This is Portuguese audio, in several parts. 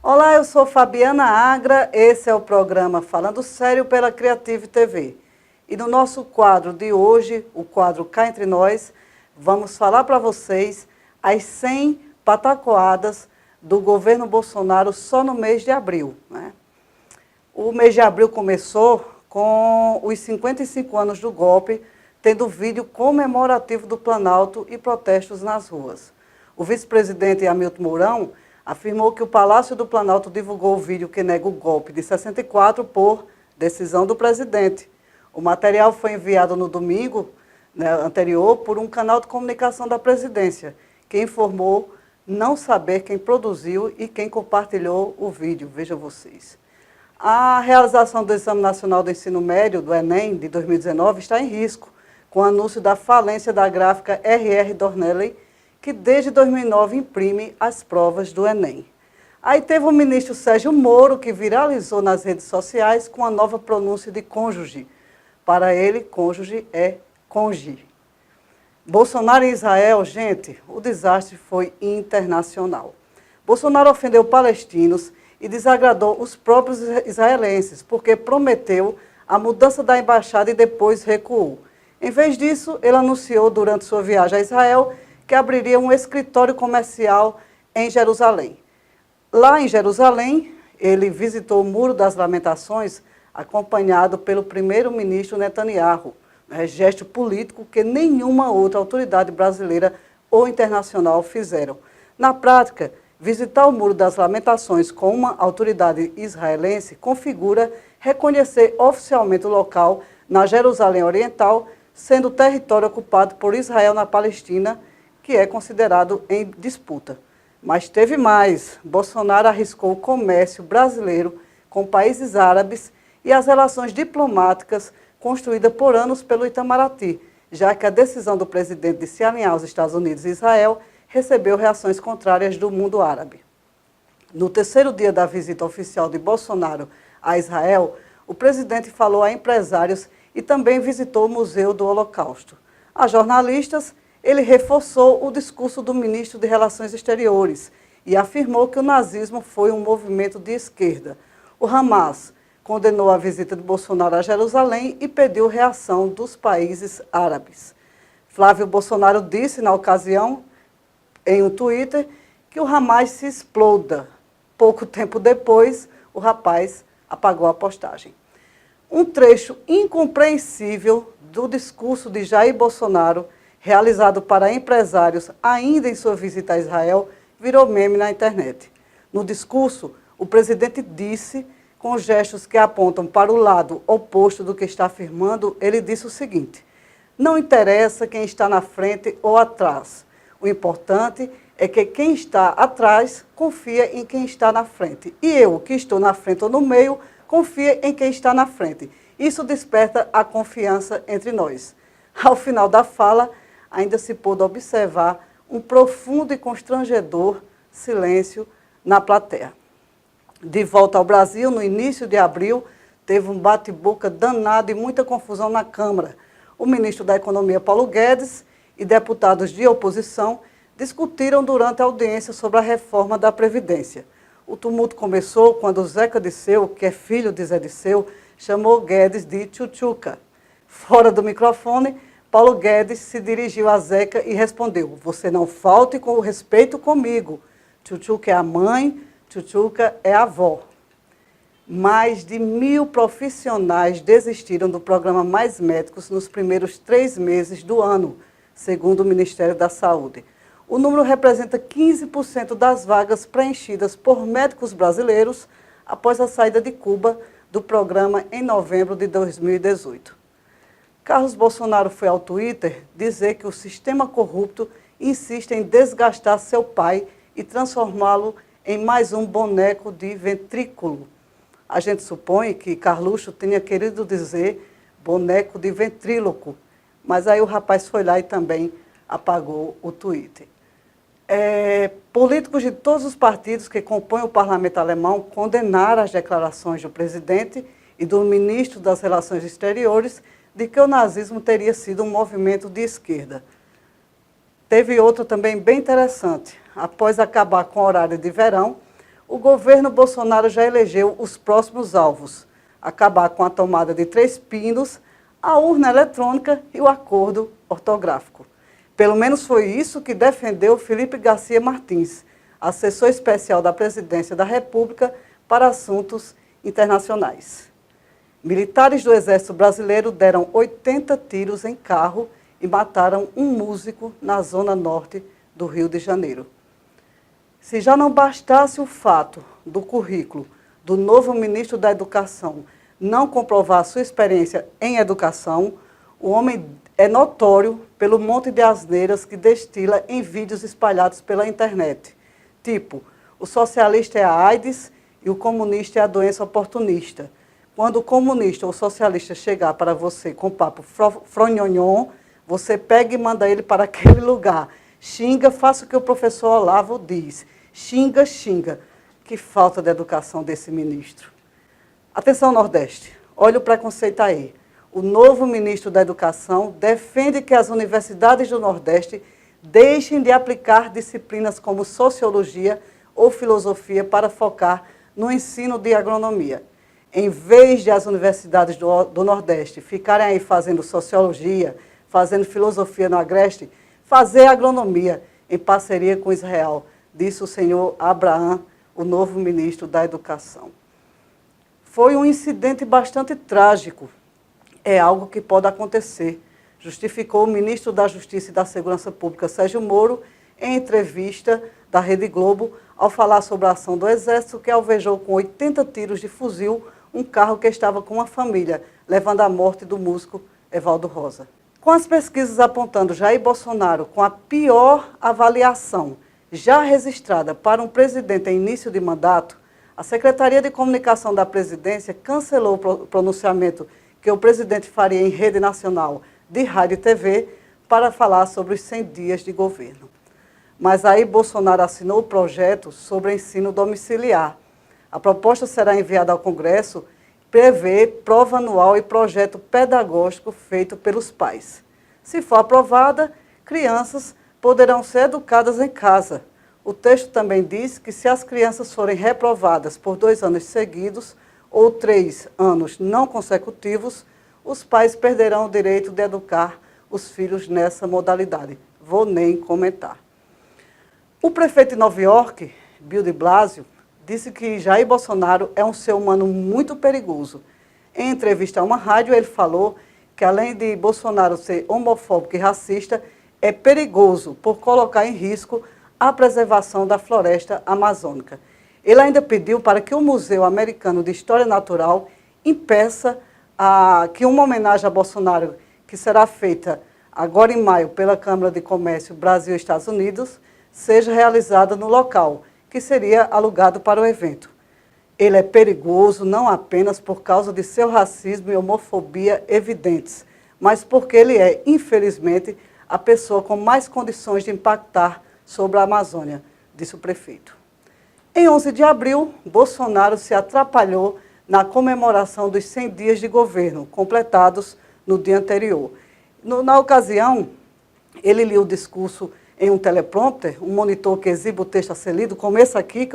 Olá, eu sou Fabiana Agra, esse é o programa Falando Sério pela Creative TV. E no nosso quadro de hoje, o quadro Cá Entre Nós, vamos falar para vocês as 100 patacoadas do governo Bolsonaro só no mês de abril, né? O mês de abril começou com os 55 anos do golpe, tendo vídeo comemorativo do Planalto e protestos nas ruas. O vice-presidente Hamilton Mourão afirmou que o Palácio do Planalto divulgou o vídeo que nega o golpe de 64 por decisão do presidente. O material foi enviado no domingo anterior por um canal de comunicação da presidência, que informou não saber quem produziu e quem compartilhou o vídeo. Vejam vocês. A realização do Exame Nacional do Ensino Médio, do Enem, de 2019, está em risco, com o anúncio da falência da gráfica R.R. Dorneley, que desde 2009 imprime as provas do Enem. Aí teve o ministro Sérgio Moro, que viralizou nas redes sociais com a nova pronúncia de cônjuge. Para ele, cônjuge é cônjuge. Bolsonaro e Israel, gente, o desastre foi internacional. Bolsonaro ofendeu palestinos e desagradou os próprios israelenses, porque prometeu a mudança da embaixada e depois recuou. Em vez disso, ele anunciou durante sua viagem a Israel que abriria um escritório comercial em Jerusalém. Lá em Jerusalém, ele visitou o Muro das Lamentações, acompanhado pelo primeiro-ministro Netanyahu, gesto político que nenhuma outra autoridade brasileira ou internacional fizeram. Na prática, visitar o Muro das Lamentações com uma autoridade israelense configura reconhecer oficialmente o local na Jerusalém Oriental, sendo território ocupado por Israel na Palestina, que é considerado em disputa. Mas teve mais. Bolsonaro arriscou o comércio brasileiro com países árabes e as relações diplomáticas construídas por anos pelo Itamaraty, já que a decisão do presidente de se alinhar aos Estados Unidos e Israel recebeu reações contrárias do mundo árabe. No terceiro dia da visita oficial de Bolsonaro a Israel, o presidente falou a empresários e também visitou o Museu do Holocausto. A jornalistas, ele reforçou o discurso do ministro de Relações Exteriores e afirmou que o nazismo foi um movimento de esquerda. O Hamas condenou a visita de Bolsonaro a Jerusalém e pediu reação dos países árabes. Flávio Bolsonaro disse na ocasião, em um Twitter, que o Hamas se exploda. Pouco tempo depois, o rapaz apagou a postagem. Um trecho incompreensível do discurso de Jair Bolsonaro, realizado para empresários ainda em sua visita a Israel, virou meme na internet. No discurso, o presidente disse, com gestos que apontam para o lado oposto do que está afirmando, ele disse o seguinte: não interessa quem está na frente ou atrás. O importante é que quem está atrás confia em quem está na frente. E eu, que estou na frente ou no meio, confia em quem está na frente. Isso desperta a confiança entre nós. Ao final da fala, ainda se pôde observar um profundo e constrangedor silêncio na plateia. De volta ao Brasil, no início de abril, teve um bate-boca danado e muita confusão na Câmara. O ministro da Economia, Paulo Guedes, e deputados de oposição discutiram durante a audiência sobre a reforma da Previdência. O tumulto começou quando Zeca Disseu, que é filho de Zé Disseu, chamou Guedes de tchutchuca. Fora do microfone, Paulo Guedes se dirigiu a Zeca e respondeu: você não falte com o respeito comigo. Tchutchuca é a mãe, tchutchuca é a avó. Mais de 1.000 profissionais desistiram do programa Mais Médicos nos primeiros 3 meses do ano, segundo o Ministério da Saúde. O número representa 15% das vagas preenchidas por médicos brasileiros após a saída de Cuba do programa em novembro de 2018. Carlos Bolsonaro foi ao Twitter dizer que o sistema corrupto insiste em desgastar seu pai e transformá-lo em mais um boneco de ventrículo. A gente supõe que Carluxo tenha querido dizer boneco de ventríloco, mas aí o rapaz foi lá e também apagou o Twitter. Políticos de todos os partidos que compõem o parlamento alemão condenaram as declarações do presidente e do ministro das Relações Exteriores de que o nazismo teria sido um movimento de esquerda. Teve outro também bem interessante. Após acabar com o horário de verão, o governo Bolsonaro já elegeu os próximos alvos: acabar com a tomada de 3 pinos, a urna eletrônica e o acordo ortográfico. Pelo menos foi isso que defendeu Felipe Garcia Martins, assessor especial da Presidência da República para Assuntos Internacionais. Militares do Exército Brasileiro deram 80 tiros em carro e mataram um músico na zona norte do Rio de Janeiro. Se já não bastasse o fato do currículo do novo ministro da Educação não comprovar sua experiência em educação, o homem é notório pelo monte de asneiras que destila em vídeos espalhados pela internet. Tipo, o socialista é a AIDS e o comunista é a doença oportunista. Quando o comunista ou socialista chegar para você com papo fronhonhon, você pega e manda ele para aquele lugar. Xinga, faça o que o professor Olavo diz. Xinga, xinga. Que falta de educação desse ministro. Atenção, Nordeste, olha o preconceito aí. O novo ministro da Educação defende que as universidades do Nordeste deixem de aplicar disciplinas como sociologia ou filosofia para focar no ensino de agronomia. Em vez de as universidades do Nordeste ficarem aí fazendo sociologia, fazendo filosofia no Agreste, fazer agronomia em parceria com Israel, disse o senhor Abraham, o novo ministro da Educação. Foi um incidente bastante trágico. É algo que pode acontecer, justificou o ministro da Justiça e da Segurança Pública, Sérgio Moro, em entrevista da Rede Globo, ao falar sobre a ação do Exército, que alvejou com 80 tiros de fuzil um carro que estava com uma família, levando à morte do músico Evaldo Rosa. Com as pesquisas apontando Jair Bolsonaro com a pior avaliação já registrada para um presidente em início de mandato, a Secretaria de Comunicação da Presidência cancelou o pronunciamento que o presidente faria em rede nacional de rádio e TV para falar sobre os 100 dias de governo. Mas aí Bolsonaro assinou o projeto sobre ensino domiciliar. A proposta será enviada ao Congresso, prevê prova anual e projeto pedagógico feito pelos pais. Se for aprovada, crianças poderão ser educadas em casa. O texto também diz que se as crianças forem reprovadas por 2 anos seguidos ou 3 anos não consecutivos, os pais perderão o direito de educar os filhos nessa modalidade. Vou nem comentar. O prefeito de Nova York, Bill de Blasio, disse que Jair Bolsonaro é um ser humano muito perigoso. Em entrevista a uma rádio, ele falou que, além de Bolsonaro ser homofóbico e racista, é perigoso por colocar em risco a preservação da floresta amazônica. Ele ainda pediu para que o Museu Americano de História Natural impeça que uma homenagem a Bolsonaro, que será feita agora em maio pela Câmara de Comércio Brasil e Estados Unidos, seja realizada no local, que seria alugado para o evento. Ele é perigoso não apenas por causa de seu racismo e homofobia evidentes, mas porque ele é, infelizmente, a pessoa com mais condições de impactar sobre a Amazônia, disse o prefeito. Em 11 de abril, Bolsonaro se atrapalhou na comemoração dos 100 dias de governo, completados no dia anterior. Na ocasião, ele lia o discurso em um teleprompter, um monitor que exibe o texto a ser lido, como esse aqui,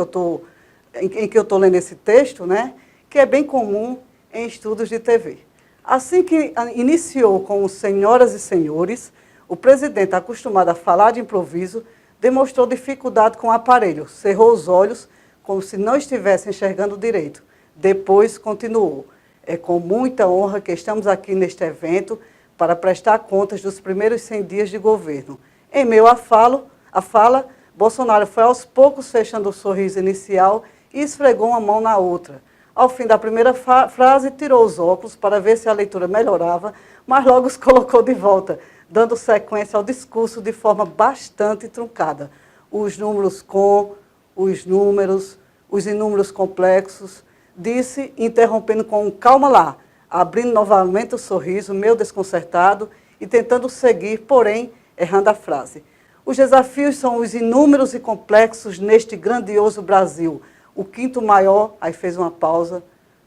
em que eu estou lendo esse texto, né, que é bem comum em estudos de TV. Assim que iniciou com os senhoras e senhores, o presidente, acostumado a falar de improviso, demonstrou dificuldade com o aparelho, cerrou os olhos, como se não estivesse enxergando direito. Depois continuou. É com muita honra que estamos aqui neste evento para prestar contas dos primeiros 100 dias de governo. Em meio à fala, Bolsonaro foi aos poucos fechando o sorriso inicial e esfregou uma mão na outra. Ao fim da primeira frase, tirou os óculos para ver se a leitura melhorava, mas logo os colocou de volta, dando sequência ao discurso de forma bastante truncada. Os números com, os números, os inúmeros complexos, disse, interrompendo com um calma lá, abrindo novamente o sorriso, meio desconcertado, e tentando seguir, porém, errando a frase. Os desafios são os inúmeros e complexos neste grandioso Brasil. O quinto maior, aí fez uma pausa,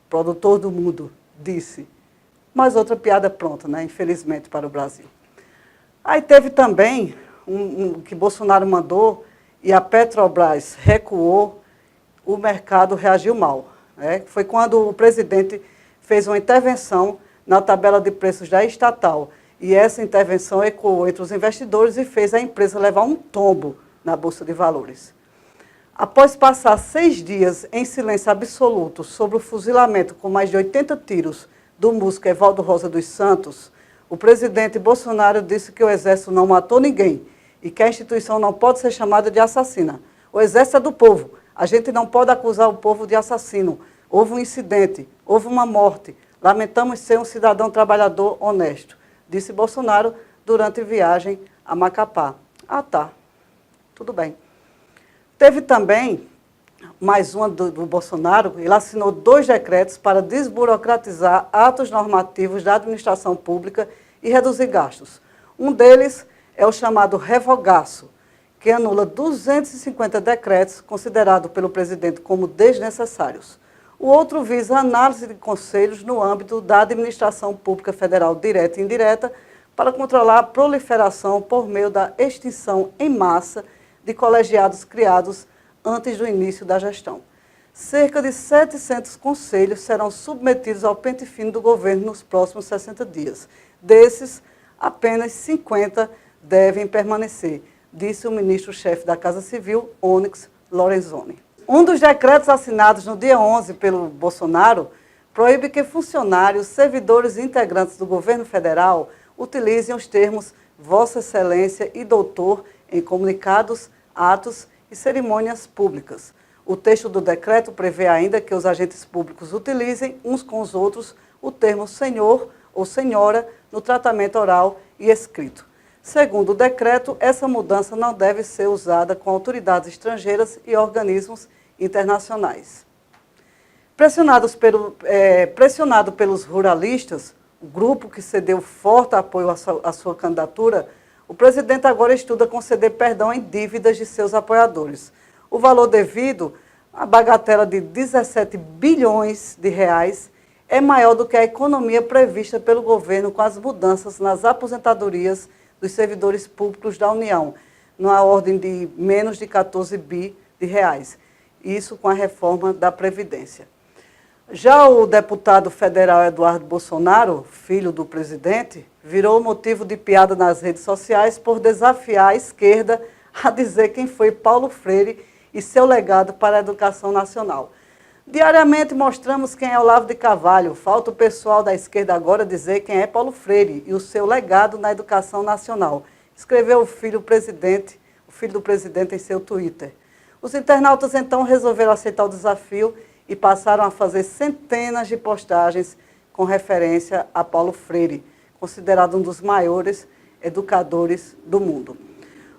produtor do mundo, disse. Mais outra piada pronta, né? Infelizmente, para o Brasil. Aí teve também que Bolsonaro mandou e a Petrobras recuou o mercado reagiu mal. Foi quando o presidente fez uma intervenção na tabela de preços da estatal. E essa intervenção ecoou entre os investidores e fez a empresa levar um tombo na Bolsa de Valores. Após passar 6 dias em silêncio absoluto sobre o fuzilamento com mais de 80 tiros do músico Evaldo Rosa dos Santos, o presidente Bolsonaro disse que o Exército não matou ninguém e que a instituição não pode ser chamada de assassina. O Exército é do povo. A gente não pode acusar o povo de assassino. Houve um incidente, houve uma morte. Lamentamos ser um cidadão trabalhador honesto, disse Bolsonaro durante viagem a Macapá. Ah, tá. Tudo bem. Teve também mais uma do Bolsonaro. Ele assinou 2 decretos para desburocratizar atos normativos da administração pública e reduzir gastos. Um deles é o chamado revogaço, que anula 250 decretos considerados pelo presidente como desnecessários. O outro visa a análise de conselhos no âmbito da administração pública federal direta e indireta para controlar a proliferação por meio da extinção em massa de colegiados criados antes do início da gestão. Cerca de 700 conselhos serão submetidos ao pente fino do governo nos próximos 60 dias. Desses, apenas 50 devem permanecer, disse o ministro-chefe da Casa Civil, Onyx Lorenzoni. Um dos decretos assinados no dia 11 pelo Bolsonaro proíbe que funcionários, servidores e integrantes do governo federal utilizem os termos Vossa Excelência e Doutor em comunicados, atos e cerimônias públicas. O texto do decreto prevê ainda que os agentes públicos utilizem uns com os outros o termo senhor ou senhora no tratamento oral e escrito. Segundo o decreto, essa mudança não deve ser usada com autoridades estrangeiras e organismos internacionais. Pressionado pelos ruralistas, o grupo que cedeu forte apoio à sua candidatura, o presidente agora estuda conceder perdão em dívidas de seus apoiadores. O valor devido, a bagatela de 17 bilhões de reais, é maior do que a economia prevista pelo governo com as mudanças nas aposentadorias dos servidores públicos da União, na ordem de menos de 14 bi de reais. Isso com a reforma da Previdência. Já o deputado federal Eduardo Bolsonaro, filho do presidente, virou motivo de piada nas redes sociais por desafiar a esquerda a dizer quem foi Paulo Freire e seu legado para a educação nacional. Diariamente mostramos quem é Olavo de Carvalho. Falta o pessoal da esquerda agora dizer quem é Paulo Freire e o seu legado na educação nacional, escreveu o filho do presidente em seu Twitter. Os internautas então resolveram aceitar o desafio e passaram a fazer centenas de postagens com referência a Paulo Freire, considerado um dos maiores educadores do mundo.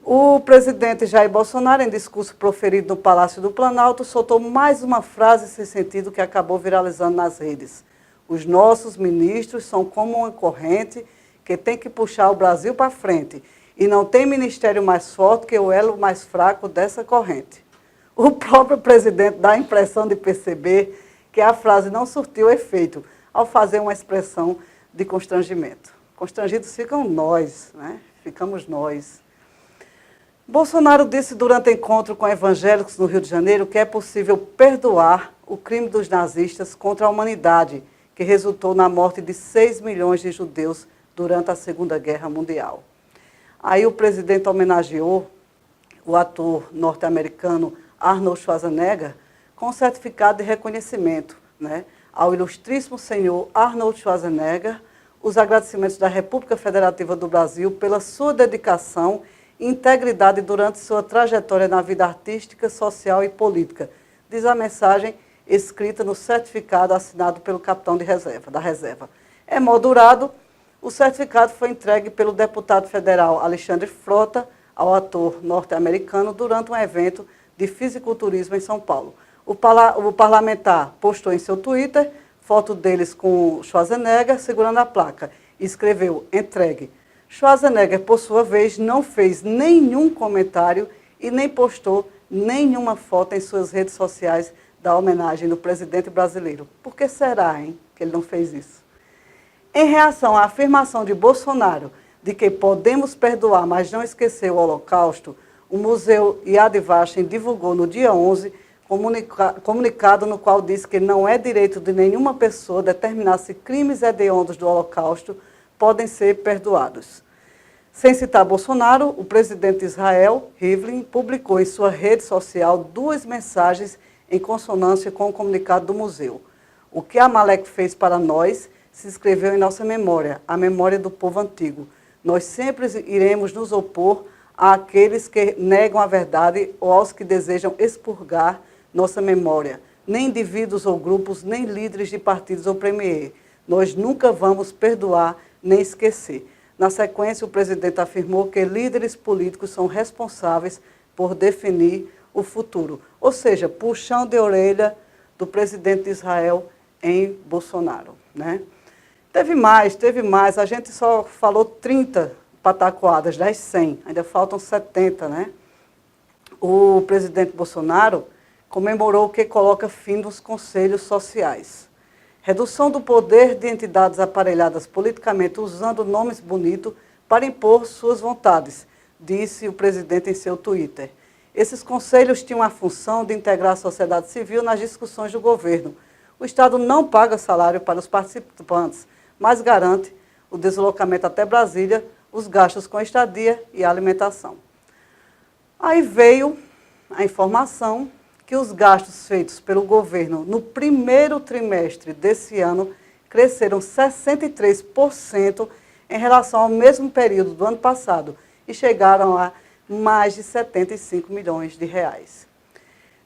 O presidente Jair Bolsonaro, em discurso proferido no Palácio do Planalto, soltou mais uma frase sem sentido que acabou viralizando nas redes. Os nossos ministros são como uma corrente que tem que puxar o Brasil para frente e não tem ministério mais forte que o elo mais fraco dessa corrente. O próprio presidente dá a impressão de perceber que a frase não surtiu efeito ao fazer uma expressão de constrangimento. Constrangidos ficam nós, né? Ficamos nós. Bolsonaro disse durante encontro com evangélicos no Rio de Janeiro que é possível perdoar o crime dos nazistas contra a humanidade, que resultou na morte de 6 milhões de judeus durante a Segunda Guerra Mundial. Aí o presidente homenageou o ator norte-americano Arnold Schwarzenegger com certificado de reconhecimento, né? Ao ilustríssimo senhor Arnold Schwarzenegger, os agradecimentos da República Federativa do Brasil pela sua dedicação e integridade durante sua trajetória na vida artística, social e política, diz a mensagem escrita no certificado assinado pelo capitão da reserva. Emoldurado, o certificado foi entregue pelo deputado federal Alexandre Frota ao ator norte-americano durante um evento de fisiculturismo em São Paulo. O parlamentar postou em seu Twitter foto deles com Schwarzenegger segurando a placa e escreveu, entregue. Schwarzenegger, por sua vez, não fez nenhum comentário e nem postou nenhuma foto em suas redes sociais da homenagem do presidente brasileiro. Por que será, hein, que ele não fez isso? Em reação à afirmação de Bolsonaro de que podemos perdoar, mas não esquecer o Holocausto, o Museu Yad Vashem divulgou no dia 11 comunicado no qual diz que não é direito de nenhuma pessoa determinar se crimes hediondos do Holocausto podem ser perdoados. Sem citar Bolsonaro, o presidente de Israel, Rivlin, publicou em sua rede social 2 mensagens em consonância com o comunicado do museu. O que Amaleque fez para nós se escreveu em nossa memória, a memória do povo antigo. Nós sempre iremos nos opor àqueles que negam a verdade ou aos que desejam expurgar nossa memória, nem indivíduos ou grupos, nem líderes de partidos ou premier. Nós nunca vamos perdoar nem esquecer. Na sequência, o presidente afirmou que líderes políticos são responsáveis por definir o futuro. Ou seja, puxão de orelha do presidente de Israel em Bolsonaro, né? Teve mais. A gente só falou 30 pataquadas das 100, ainda faltam 70, né? O presidente Bolsonaro comemorou que coloca fim nos conselhos sociais. Redução do poder de entidades aparelhadas politicamente usando nomes bonitos para impor suas vontades, disse o presidente em seu Twitter. Esses conselhos tinham a função de integrar a sociedade civil nas discussões do governo. O Estado não paga salário para os participantes, mas garante o deslocamento até Brasília, os gastos com estadia e alimentação. Aí veio a informação que os gastos feitos pelo governo no primeiro trimestre desse ano cresceram 63% em relação ao mesmo período do ano passado e chegaram a mais de 75 milhões de reais.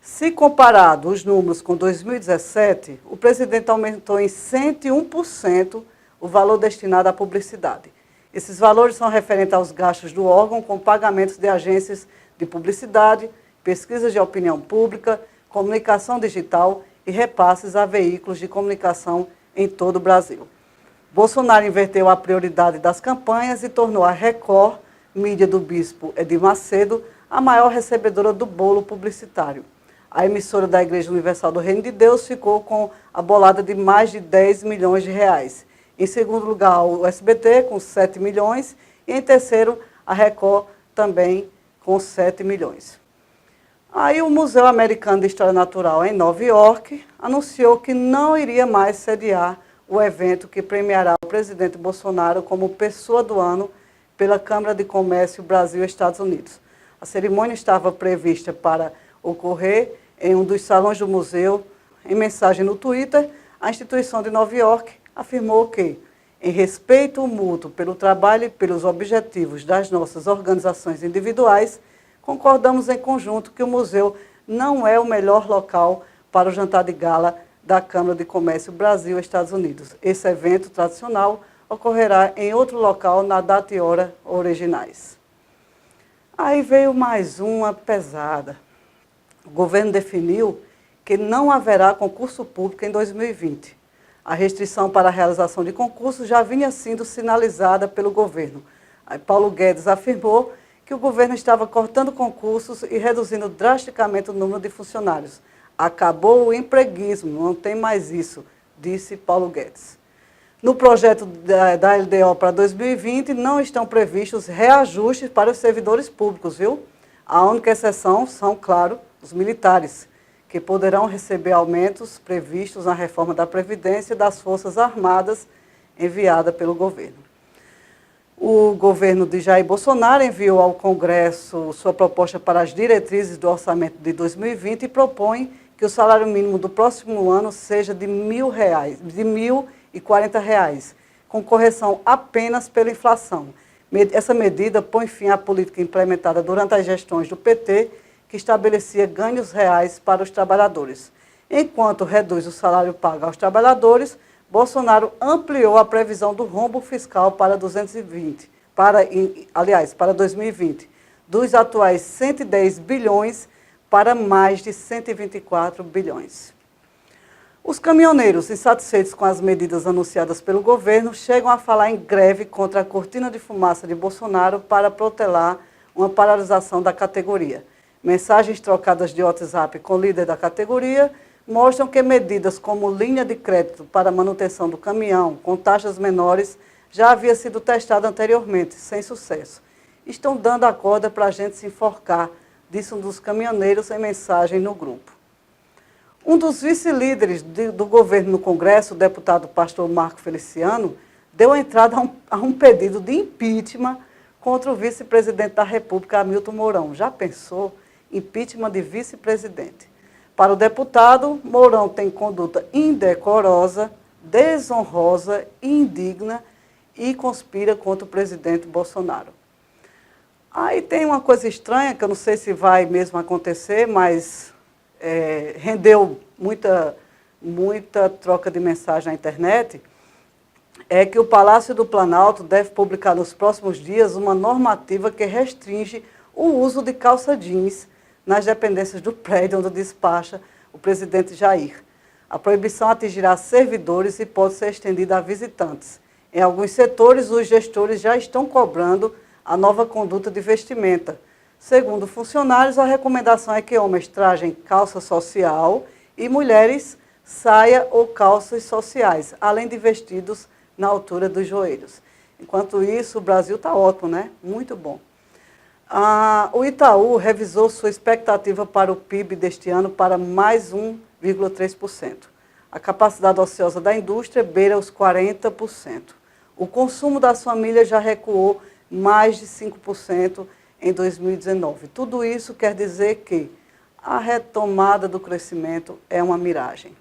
Se comparado os números com 2017, o presidente aumentou em 101% o valor destinado à publicidade. Esses valores são referentes aos gastos do órgão com pagamentos de agências de publicidade, pesquisas de opinião pública, comunicação digital e repasses a veículos de comunicação em todo o Brasil. Bolsonaro inverteu a prioridade das campanhas e tornou a Record, mídia do bispo Edir Macedo, a maior recebedora do bolo publicitário. A emissora da Igreja Universal do Reino de Deus ficou com a bolada de mais de 10 milhões de reais. Em segundo lugar, o SBT, com 7 milhões, e em terceiro, a Record, também com 7 milhões. Aí o Museu Americano de História Natural, em Nova York, anunciou que não iria mais sediar o evento que premiará o presidente Bolsonaro como pessoa do ano pela Câmara de Comércio Brasil-Estados Unidos. A cerimônia estava prevista para ocorrer em um dos salões do museu. Em mensagem no Twitter, a instituição de Nova York afirmou que, em respeito mútuo pelo trabalho e pelos objetivos das nossas organizações individuais, concordamos em conjunto que o museu não é o melhor local para o jantar de gala da Câmara de Comércio Brasil-Estados Unidos. Esse evento tradicional ocorrerá em outro local na data e hora originais. Aí veio mais uma pesada. O governo definiu que não haverá concurso público em 2020. A restrição para a realização de concursos já vinha sendo sinalizada pelo governo. Aí Paulo Guedes afirmou que o governo estava cortando concursos e reduzindo drasticamente o número de funcionários. Acabou o empreguismo, não tem mais isso, disse Paulo Guedes. No projeto da LDO para 2020, não estão previstos reajustes para os servidores públicos, viu? A única exceção são, claro, os militares, que poderão receber aumentos previstos na reforma da Previdência das Forças Armadas enviada pelo governo. O governo de Jair Bolsonaro enviou ao Congresso sua proposta para as diretrizes do orçamento de 2020 e propõe que o salário mínimo do próximo ano seja de R$1.040, com correção apenas pela inflação. Essa medida põe fim à política implementada durante as gestões do PT, que estabelecia ganhos reais para os trabalhadores. Enquanto reduz o salário pago aos trabalhadores, Bolsonaro ampliou a previsão do rombo fiscal para 2020, para 2020, dos atuais 110 bilhões para mais de 124 bilhões. Os caminhoneiros, insatisfeitos com as medidas anunciadas pelo governo, chegam a falar em greve contra a cortina de fumaça de Bolsonaro para protelar uma paralisação da categoria. Mensagens trocadas de WhatsApp com o líder da categoria mostram que medidas como linha de crédito para manutenção do caminhão com taxas menores já havia sido testada anteriormente, sem sucesso. Estão dando a corda para a gente se enforcar, disse um dos caminhoneiros em mensagem no grupo. Um dos vice-líderes do governo no Congresso, o deputado pastor Marco Feliciano, deu entrada a um pedido de impeachment contra o vice-presidente da República, Hamilton Mourão. Já pensou? Impeachment de vice-presidente. Para o deputado, Mourão tem conduta indecorosa, desonrosa, indigna e conspira contra o presidente Bolsonaro. Aí tem uma coisa estranha, que eu não sei se vai mesmo acontecer, mas rendeu muita troca de mensagem na internet, é que o Palácio do Planalto deve publicar nos próximos dias uma normativa que restringe o uso de calça jeans nas dependências do prédio onde despacha o presidente Jair. A proibição atingirá servidores e pode ser estendida a visitantes. Em alguns setores, os gestores já estão cobrando a nova conduta de vestimenta. Segundo funcionários, a recomendação é que homens trajem calça social e mulheres saia ou calças sociais, além de vestidos na altura dos joelhos. Enquanto isso, o Brasil está ótimo, né? Muito bom. O Itaú revisou sua expectativa para o PIB deste ano para mais 1,3%. A capacidade ociosa da indústria beira os 40%. O consumo das famílias já recuou mais de 5% em 2019. Tudo isso quer dizer que a retomada do crescimento é uma miragem.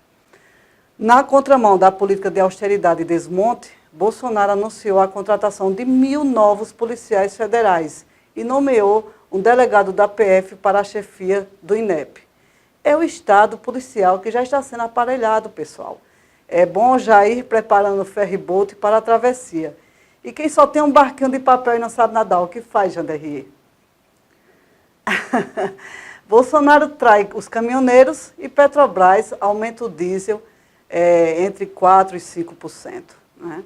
Na contramão da política de austeridade e desmonte, Bolsonaro anunciou a contratação de 1.000 novos policiais federais e nomeou um delegado da PF para a chefia do INEP. É o Estado policial que já está sendo aparelhado, pessoal. É bom já ir preparando o ferry-boat para a travessia. E quem só tem um barquinho de papel e não sabe nadar, o que faz, Janderrier? Bolsonaro trai os caminhoneiros e Petrobras aumenta o diesel entre 4% e 5%. Né?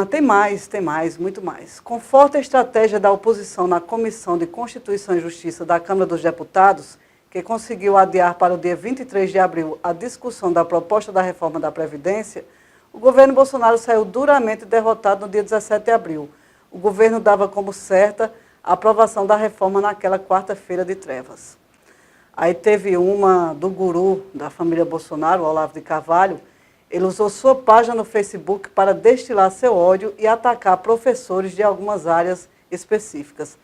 Tem mais, muito mais. Conforta a estratégia da oposição na Comissão de Constituição e Justiça da Câmara dos Deputados, que conseguiu adiar para o dia 23 de abril a discussão da proposta da reforma da Previdência, o governo Bolsonaro saiu duramente derrotado no dia 17 de abril. O governo dava como certa a aprovação da reforma naquela quarta-feira de trevas. Aí teve uma do guru da família Bolsonaro, Olavo de Carvalho. Ele usou sua página no Facebook para destilar seu ódio e atacar professores de algumas áreas específicas.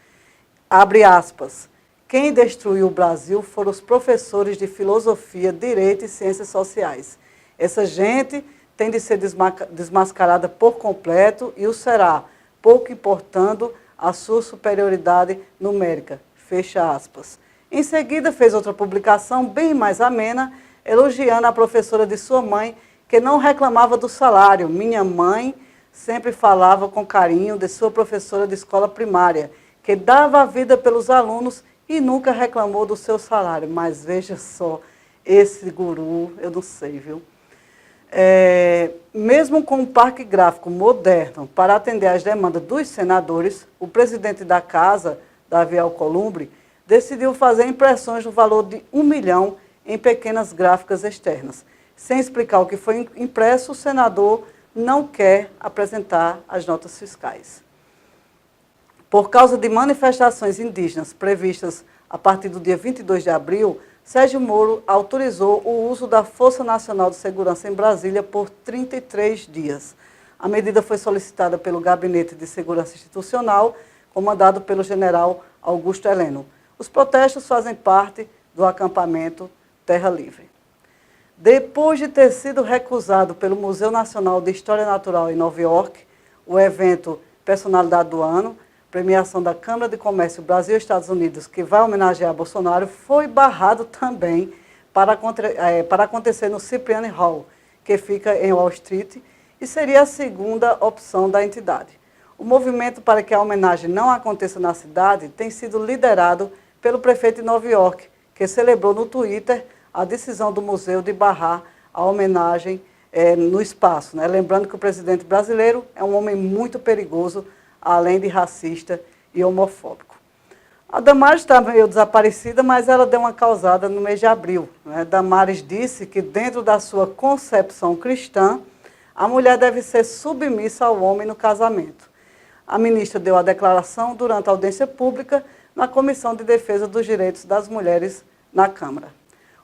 Abre aspas. Quem destruiu o Brasil foram os professores de filosofia, direito e ciências sociais. Essa gente tem de ser desmascarada por completo e o será, pouco importando a sua superioridade numérica. Fecha aspas. Em seguida, fez outra publicação bem mais amena, elogiando a professora de sua mãe, que não reclamava do salário. Minha mãe sempre falava com carinho de sua professora de escola primária, que dava a vida pelos alunos e nunca reclamou do seu salário. Mas veja só, esse guru, eu não sei, viu? Mesmo com um parque gráfico moderno para atender às demandas dos senadores, o presidente da casa, Davi Alcolumbre, decidiu fazer impressões no valor de 1 milhão em pequenas gráficas externas. Sem explicar o que foi impresso, o senador não quer apresentar as notas fiscais. Por causa de manifestações indígenas previstas a partir do dia 22 de abril, Sérgio Moro autorizou o uso da Força Nacional de Segurança em Brasília por 33 dias. A medida foi solicitada pelo Gabinete de Segurança Institucional, comandado pelo general Augusto Heleno. Os protestos fazem parte do acampamento Terra Livre. Depois de ter sido recusado pelo Museu Nacional de História Natural em Nova York, o evento Personalidade do Ano, premiação da Câmara de Comércio Brasil-Estados Unidos, que vai homenagear Bolsonaro, foi barrado também para acontecer no Cipriani Hall, que fica em Wall Street, e seria a segunda opção da entidade. O movimento para que a homenagem não aconteça na cidade tem sido liderado pelo prefeito de Nova York, que celebrou no Twitter a decisão do museu de barrar a homenagem no espaço. Né? Lembrando que o presidente brasileiro é um homem muito perigoso, além de racista e homofóbico. A Damares está meio desaparecida, mas ela deu uma causada no mês de abril. Né? Damares disse que, dentro da sua concepção cristã, a mulher deve ser submissa ao homem no casamento. A ministra deu a declaração durante a audiência pública na Comissão de Defesa dos Direitos das Mulheres na Câmara.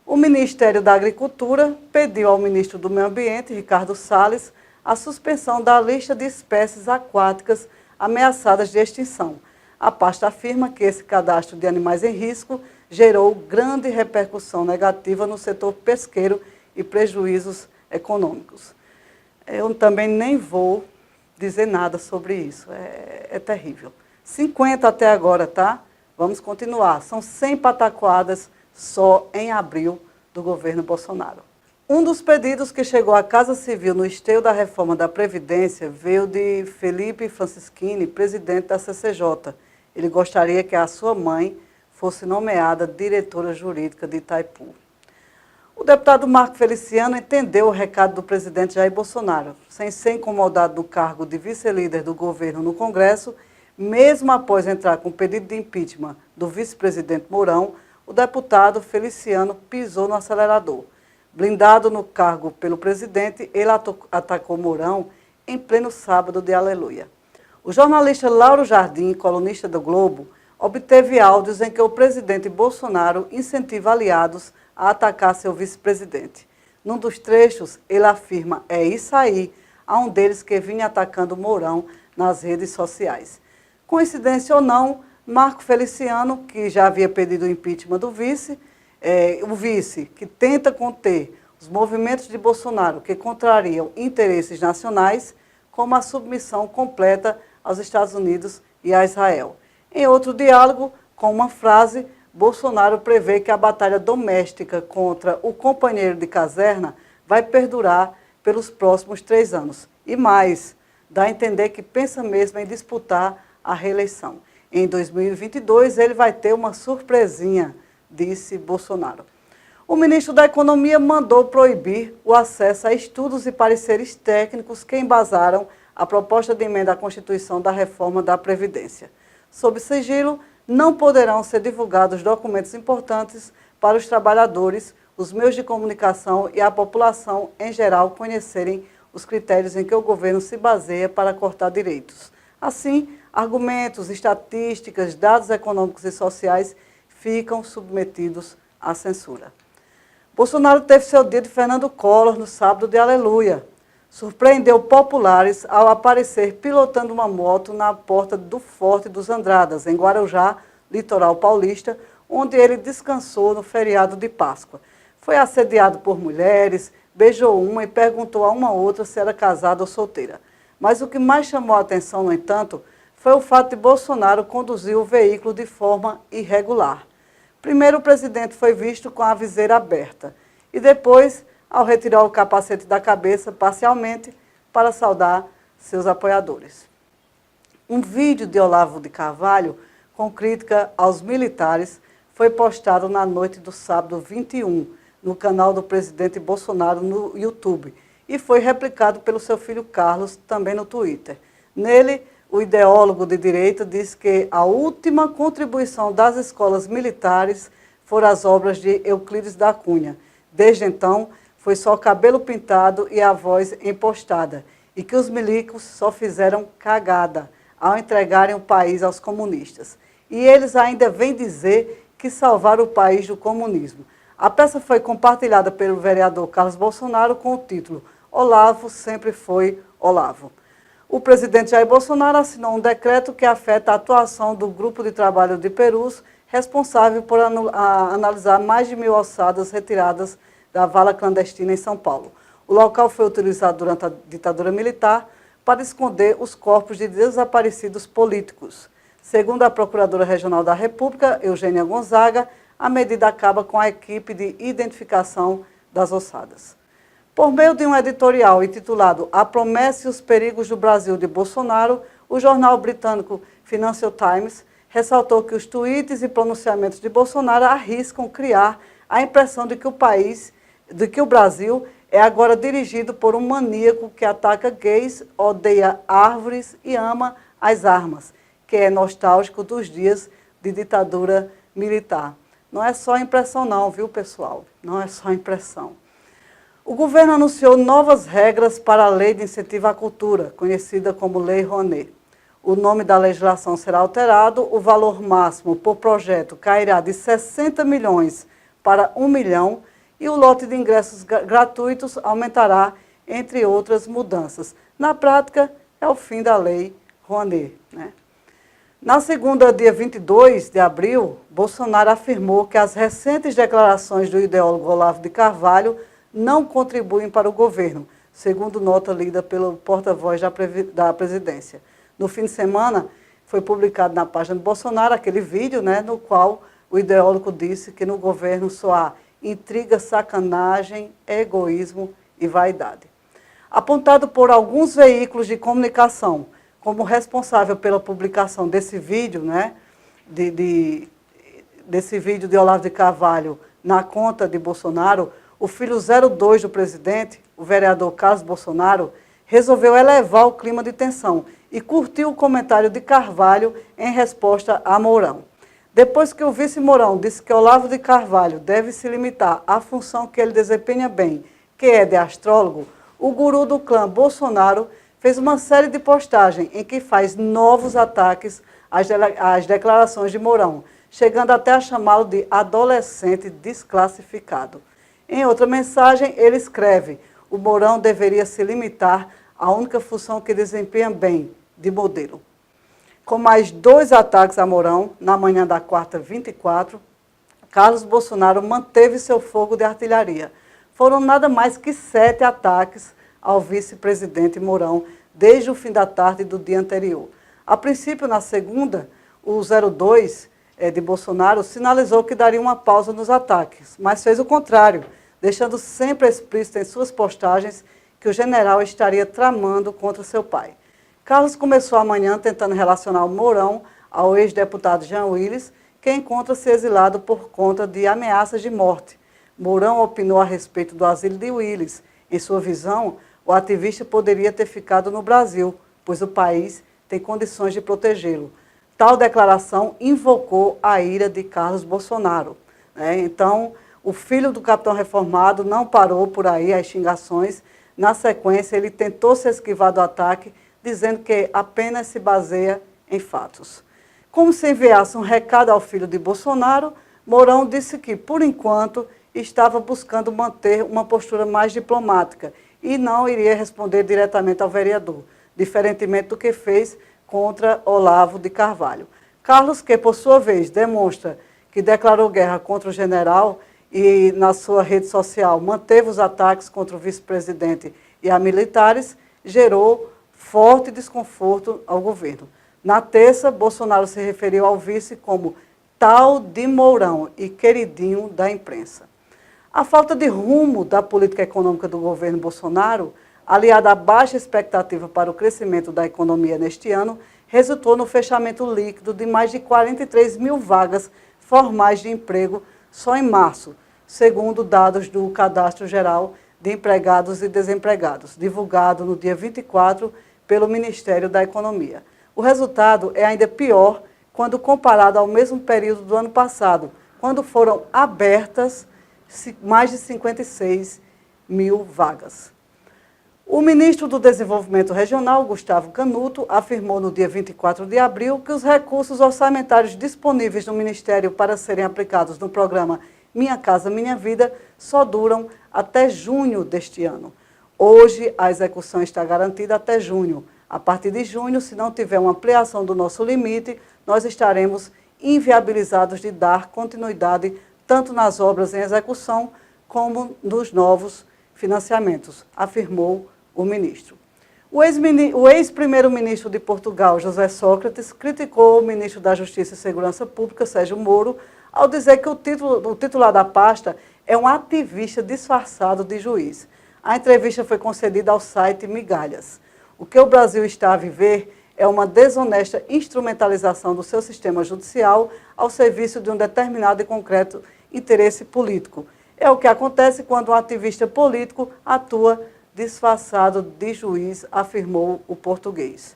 O Ministério da Agricultura pediu ao ministro do Meio Ambiente, Ricardo Salles, a suspensão da lista de espécies aquáticas ameaçadas de extinção. A pasta afirma que esse cadastro de animais em risco gerou grande repercussão negativa no setor pesqueiro e prejuízos econômicos. Eu também nem vou dizer nada sobre isso, é terrível. 50 até agora, tá? Vamos continuar. São 100 pataquadas só em abril do governo Bolsonaro. Um dos pedidos que chegou à Casa Civil no esteio da reforma da Previdência veio de Felipe Francischini, presidente da CCJ. Ele gostaria que a sua mãe fosse nomeada diretora jurídica de Itaipu. O deputado Marco Feliciano entendeu o recado do presidente Jair Bolsonaro. Sem ser incomodado do cargo de vice-líder do governo no Congresso, mesmo após entrar com o pedido de impeachment do vice-presidente Mourão, o deputado Feliciano pisou no acelerador. Blindado no cargo pelo presidente, ele atacou Mourão em pleno sábado de Aleluia. O jornalista Lauro Jardim, colunista do Globo, obteve áudios em que o presidente Bolsonaro incentiva aliados a atacar seu vice-presidente. Num dos trechos, ele afirma, é isso aí, a um deles que vinha atacando Mourão nas redes sociais. Coincidência ou não, Marco Feliciano, que já havia pedido o impeachment do vice, o vice que tenta conter os movimentos de Bolsonaro que contrariam interesses nacionais, como a submissão completa aos Estados Unidos e a Israel. Em outro diálogo, com uma frase, Bolsonaro prevê que a batalha doméstica contra o companheiro de caserna vai perdurar pelos próximos 3 anos. E mais, dá a entender que pensa mesmo em disputar a reeleição. Em 2022, ele vai ter uma surpresinha, disse Bolsonaro. O ministro da Economia mandou proibir o acesso a estudos e pareceres técnicos que embasaram a proposta de emenda à Constituição da reforma da Previdência. Sob sigilo, não poderão ser divulgados documentos importantes para os trabalhadores, os meios de comunicação e a população em geral conhecerem os critérios em que o governo se baseia para cortar direitos. Assim, argumentos, estatísticas, dados econômicos e sociais ficam submetidos à censura. Bolsonaro teve seu dia de Fernando Collor no sábado de Aleluia. Surpreendeu populares ao aparecer pilotando uma moto na porta do Forte dos Andradas, em Guarujá, litoral paulista, onde ele descansou no feriado de Páscoa. Foi assediado por mulheres, beijou uma e perguntou a uma outra se era casada ou solteira. Mas o que mais chamou a atenção, no entanto, foi o fato de Bolsonaro conduzir o veículo de forma irregular. Primeiro, o presidente foi visto com a viseira aberta e depois, ao retirar o capacete da cabeça parcialmente para saudar seus apoiadores. Um vídeo de Olavo de Carvalho com crítica aos militares foi postado na noite do sábado 21 no canal do presidente Bolsonaro no YouTube e foi replicado pelo seu filho Carlos também no Twitter. Nele, o ideólogo de direita diz que a última contribuição das escolas militares foram as obras de Euclides da Cunha. Desde então, foi só cabelo pintado e a voz empostada, e que os milicos só fizeram cagada ao entregarem o país aos comunistas. E eles ainda vêm dizer que salvaram o país do comunismo. A peça foi compartilhada pelo vereador Carlos Bolsonaro com o título Olavo sempre foi Olavo. O presidente Jair Bolsonaro assinou um decreto que afeta a atuação do grupo de trabalho de Perus, responsável por analisar mais de 1.000 ossadas retiradas da vala clandestina em São Paulo. O local foi utilizado durante a ditadura militar para esconder os corpos de desaparecidos políticos. Segundo a Procuradora Regional da República, Eugênia Gonzaga, a medida acaba com a equipe de identificação das ossadas. Por meio de um editorial intitulado A Promessa e os Perigos do Brasil de Bolsonaro, o jornal britânico Financial Times ressaltou que os tweets e pronunciamentos de Bolsonaro arriscam criar a impressão de que o Brasil é agora dirigido por um maníaco que ataca gays, odeia árvores e ama as armas, que é nostálgico dos dias de ditadura militar. Não é só impressão não, viu, pessoal? Não é só impressão. O governo anunciou novas regras para a Lei de Incentivo à Cultura, conhecida como Lei Rouanet. O nome da legislação será alterado, o valor máximo por projeto cairá de 60 milhões para 1 milhão e o lote de ingressos gratuitos aumentará, entre outras mudanças. Na prática, é o fim da Lei Rouanet, né? Na segunda, dia 22 de abril, Bolsonaro afirmou que as recentes declarações do ideólogo Olavo de Carvalho não contribuem para o governo, segundo nota lida pelo porta-voz da presidência. No fim de semana, foi publicado na página do Bolsonaro aquele vídeo, né, no qual o ideólogo disse que no governo só há intriga, sacanagem, egoísmo e vaidade. Apontado por alguns veículos de comunicação como responsável pela publicação desse vídeo, né, desse vídeo de Olavo de Carvalho na conta de Bolsonaro, o filho 02 do presidente, o vereador Carlos Bolsonaro, resolveu elevar o clima de tensão e curtiu o comentário de Carvalho em resposta a Mourão. Depois que o vice Mourão disse que Olavo de Carvalho deve se limitar à função que ele desempenha bem, que é de astrólogo, o guru do clã Bolsonaro fez uma série de postagens em que faz novos ataques às declarações de Mourão, chegando até a chamá-lo de adolescente desclassificado. Em outra mensagem, ele escreve: o Mourão deveria se limitar à única função que desempenha bem, de modelo. Com mais 2 ataques a Mourão, na manhã da quarta 24, Carlos Bolsonaro manteve seu fogo de artilharia. Foram nada mais que 7 ataques ao vice-presidente Mourão desde o fim da tarde do dia anterior. A princípio, na segunda, o 02 de Bolsonaro sinalizou que daria uma pausa nos ataques, mas fez o contrário, deixando sempre explícito em suas postagens que o general estaria tramando contra seu pai. Carlos começou amanhã tentando relacionar o Mourão ao ex-deputado Jean Willis, que encontra-se exilado por conta de ameaças de morte. Mourão opinou a respeito do asilo de Willis. Em sua visão, o ativista poderia ter ficado no Brasil, pois o país tem condições de protegê-lo. Tal declaração invocou a ira de Carlos Bolsonaro, né? Então, o filho do capitão reformado não parou por aí as xingações. Na sequência, ele tentou se esquivar do ataque, dizendo que apenas se baseia em fatos. Como se enviasse um recado ao filho de Bolsonaro, Mourão disse que, por enquanto, estava buscando manter uma postura mais diplomática e não iria responder diretamente ao vereador, diferentemente do que fez contra Olavo de Carvalho. Carlos, que por sua vez demonstra que declarou guerra contra o general e na sua rede social manteve os ataques contra o vice-presidente e a militares, gerou forte desconforto ao governo. Na terça, Bolsonaro se referiu ao vice como tal de Mourão e queridinho da imprensa. A falta de rumo da política econômica do governo Bolsonaro, aliada à baixa expectativa para o crescimento da economia neste ano, resultou no fechamento líquido de mais de 43 mil vagas formais de emprego só em março, segundo dados do Cadastro Geral de Empregados e Desempregados, divulgado no dia 24 pelo Ministério da Economia. O resultado é ainda pior quando comparado ao mesmo período do ano passado, quando foram abertas mais de 56 mil vagas. O ministro do Desenvolvimento Regional, Gustavo Canuto, afirmou no dia 24 de abril que os recursos orçamentários disponíveis no Ministério para serem aplicados no programa Minha Casa Minha Vida só duram até junho deste ano. Hoje, a execução está garantida até junho. A partir de junho, se não tiver uma ampliação do nosso limite, nós estaremos inviabilizados de dar continuidade tanto nas obras em execução como nos novos financiamentos, afirmou o ministro. O ex-primeiro-ministro de Portugal, José Sócrates, criticou o ministro da Justiça e Segurança Pública, Sérgio Moro, ao dizer que o titular da pasta é um ativista disfarçado de juiz. A entrevista foi concedida ao site Migalhas. O que o Brasil está a viver é uma desonesta instrumentalização do seu sistema judicial ao serviço de um determinado e concreto interesse político. É o que acontece quando um ativista político atua disfarçado de juiz, afirmou o português.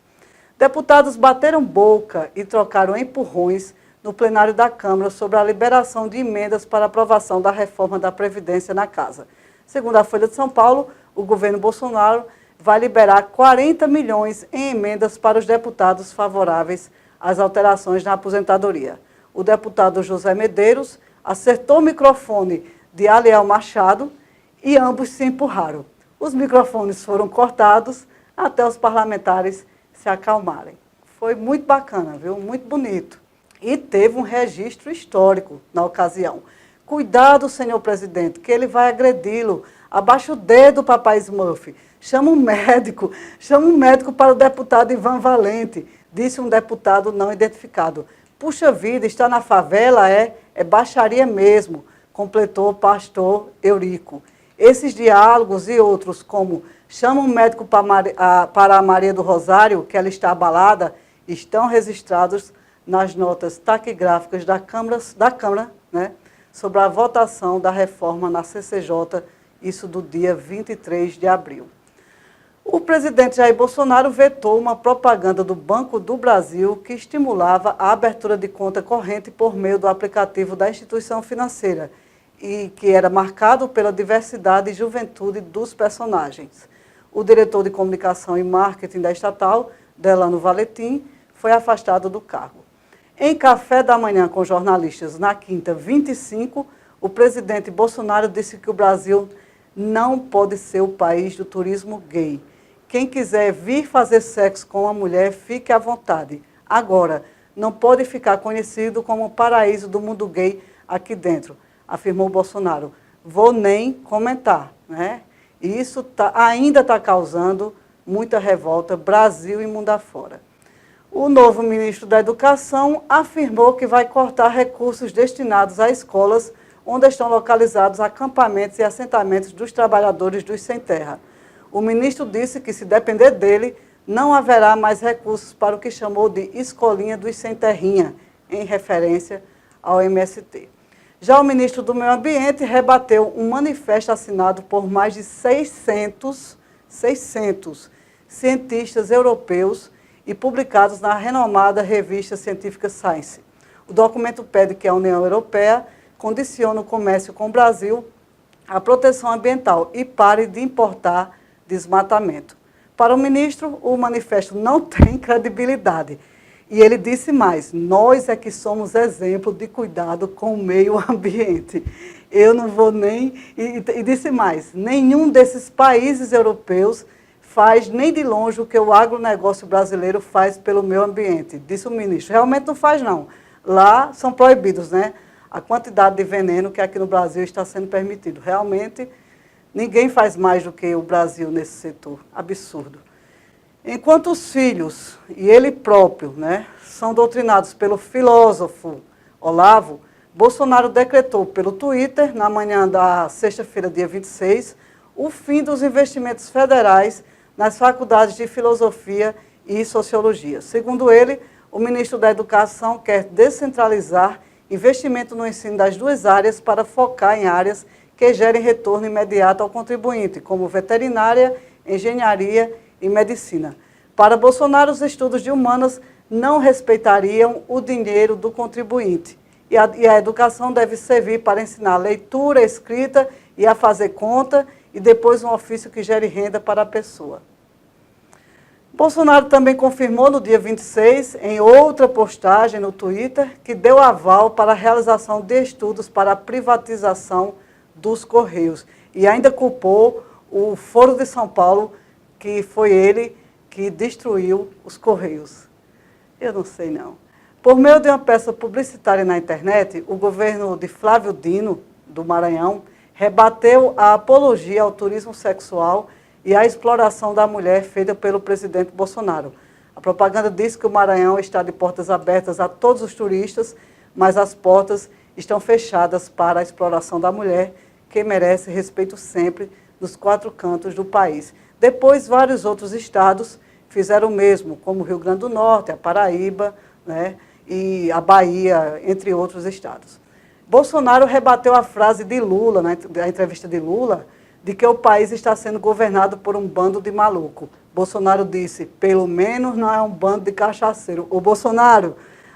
Deputados bateram boca e trocaram empurrões no plenário da Câmara sobre a liberação de emendas para aprovação da reforma da Previdência na Casa. Segundo a Folha de São Paulo, o governo Bolsonaro vai liberar 40 milhões em emendas para os deputados favoráveis às alterações na aposentadoria. O deputado José Medeiros acertou o microfone de Aliel Machado e ambos se empurraram. Os microfones foram cortados até os parlamentares se acalmarem. Foi muito bacana, viu? Muito bonito. E teve um registro histórico na ocasião. Cuidado, senhor presidente, que ele vai agredi-lo. Abaixa o dedo, papai Smurf. Chama um médico para o deputado Ivan Valente, disse um deputado não identificado. Puxa vida, está na favela, é baixaria mesmo, completou o pastor Eurico. Esses diálogos e outros, como chama um médico para a Maria do Rosário, que ela está abalada, estão registrados nas notas taquigráficas da Câmara, né, sobre a votação da reforma na CCJ, isso do dia 23 de abril. O presidente Jair Bolsonaro vetou uma propaganda do Banco do Brasil que estimulava a abertura de conta corrente por meio do aplicativo da instituição financeira e que era marcado pela diversidade e juventude dos personagens. O diretor de comunicação e marketing da estatal, Delano Valentim, foi afastado do cargo. Em café da manhã com jornalistas na quinta 25, o presidente Bolsonaro disse que o Brasil não pode ser o país do turismo gay. Quem quiser vir fazer sexo com uma mulher, fique à vontade. Agora, não pode ficar conhecido como o paraíso do mundo gay aqui dentro, afirmou Bolsonaro. Vou nem comentar, né? E isso ainda está causando muita revolta, Brasil e mundo afora. O novo ministro da Educação afirmou que vai cortar recursos destinados a escolas onde estão localizados acampamentos e assentamentos dos trabalhadores dos sem terra. O ministro disse que, se depender dele, não haverá mais recursos para o que chamou de escolinha dos sem terrinha, em referência ao MST. Já o ministro do Meio Ambiente rebateu um manifesto assinado por mais de 600 cientistas europeus e publicados na renomada revista científica Science. O documento pede que a União Europeia condicione o comércio com o Brasil à proteção ambiental e pare de importar desmatamento. Para o ministro, o manifesto não tem credibilidade. E ele disse mais, nós é que somos exemplo de cuidado com o meio ambiente. Eu não vou nem... E disse mais, nenhum desses países europeus faz nem de longe o que o agronegócio brasileiro faz pelo meio ambiente, disse o ministro. Realmente não faz, não. Lá são proibidos, né? A quantidade de veneno que aqui no Brasil está sendo permitido. Realmente, ninguém faz mais do que o Brasil nesse setor. Absurdo. Enquanto os filhos e ele próprio, né, são doutrinados pelo filósofo Olavo, Bolsonaro decretou pelo Twitter, na manhã da sexta-feira, dia 26, o fim dos investimentos federais nas faculdades de filosofia e sociologia. Segundo ele, o ministro da Educação quer descentralizar investimento no ensino das duas áreas para focar em áreas que gerem retorno imediato ao contribuinte, como veterinária, engenharia e medicina. Para Bolsonaro, os estudos de humanas não respeitariam o dinheiro do contribuinte. E a educação deve servir para ensinar leitura, escrita e a fazer conta e depois um ofício que gere renda para a pessoa. Bolsonaro também confirmou no dia 26, em outra postagem no Twitter, que deu aval para a realização de estudos para a privatização dos Correios. E ainda culpou o Foro de São Paulo, que foi ele que destruiu os Correios. Eu não sei, não. Por meio de uma peça publicitária na internet, o governo de Flávio Dino, do Maranhão, rebateu a apologia ao turismo sexual e à exploração da mulher feita pelo presidente Bolsonaro. A propaganda diz que o Maranhão está de portas abertas a todos os turistas, mas as portas estão fechadas para a exploração da mulher, que merece respeito sempre nos 4 cantos do país. Depois, vários outros estados fizeram o mesmo, como o Rio Grande do Norte, a Paraíba, né, e a Bahia, entre outros estados. Bolsonaro rebateu a frase de Lula, na entrevista de Lula, de que o país está sendo governado por um bando de maluco. Bolsonaro disse, pelo menos não é um bando de cachaceiro. Ô Bolsonaro,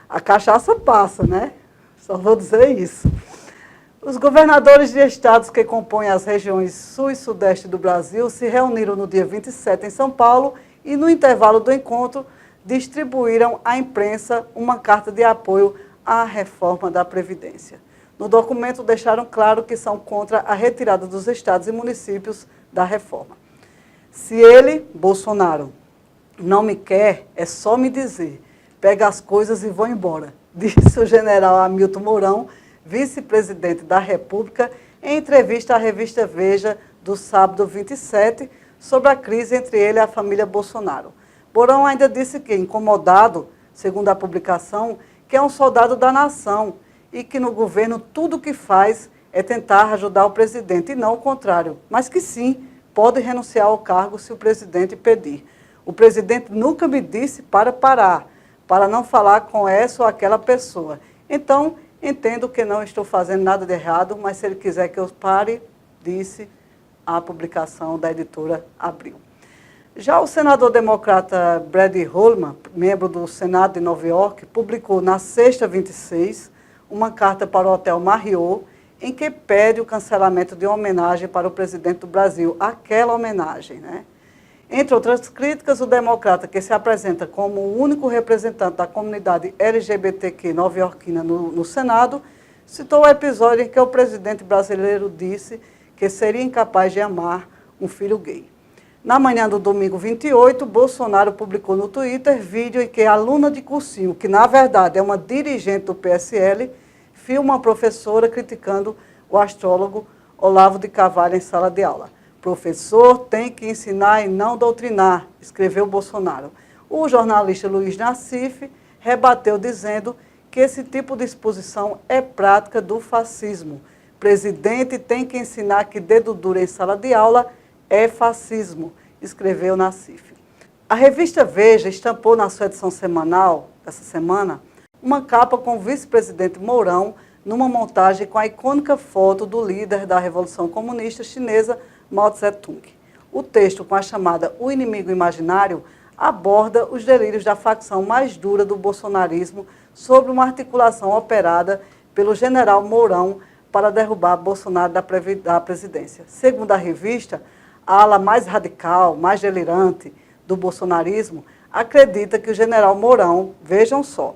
a cachaça passa, né? Só vou dizer isso. Os governadores de estados que compõem as regiões sul e sudeste do Brasil se reuniram no dia 27 em São Paulo e, no intervalo do encontro, distribuíram à imprensa uma carta de apoio à reforma da Previdência. No documento deixaram claro que são contra a retirada dos estados e municípios da reforma. Se ele, Bolsonaro, não me quer, é só me dizer, pega as coisas e vou embora, disse o general Hamilton Mourão, vice-presidente da República, em entrevista à revista Veja, do sábado 27, sobre a crise entre ele e a família Bolsonaro. Mourão ainda disse que, incomodado, segundo a publicação, que é um soldado da nação e que no governo tudo o que faz é tentar ajudar o presidente e não o contrário, mas que sim, pode renunciar ao cargo se o presidente pedir. O presidente nunca me disse para parar, para não falar com essa ou aquela pessoa. Então, entendo que não estou fazendo nada de errado, mas se ele quiser que eu pare, disse a publicação da editora Abril. Já o senador democrata Brad Holman, membro do Senado de Nova York, publicou na sexta 26 uma carta para o Hotel Marriott, em que pede o cancelamento de uma homenagem para o presidente do Brasil, aquela homenagem, né? Entre outras críticas, o democrata, que se apresenta como o único representante da comunidade LGBTQ nova-iorquina no Senado, citou o episódio em que o presidente brasileiro disse que seria incapaz de amar um filho gay. Na manhã do domingo 28, Bolsonaro publicou no Twitter vídeo em que a aluna de cursinho, que na verdade é uma dirigente do PSL, filma a professora criticando o astrólogo Olavo de Carvalho em sala de aula. Professor tem que ensinar e não doutrinar, escreveu Bolsonaro. O jornalista Luiz Nassif rebateu dizendo que esse tipo de exposição é prática do fascismo. Presidente tem que ensinar que dedo duro em sala de aula é fascismo, escreveu Nassif. A revista Veja estampou na sua edição semanal, essa semana, uma capa com o vice-presidente Mourão numa montagem com a icônica foto do líder da Revolução Comunista Chinesa, Mao Tse-tung. O texto, com a chamada O Inimigo Imaginário, aborda os delírios da facção mais dura do bolsonarismo sobre uma articulação operada pelo general Mourão para derrubar Bolsonaro da presidência. Segundo a revista, a ala mais radical, mais delirante do bolsonarismo acredita que o general Mourão, vejam só,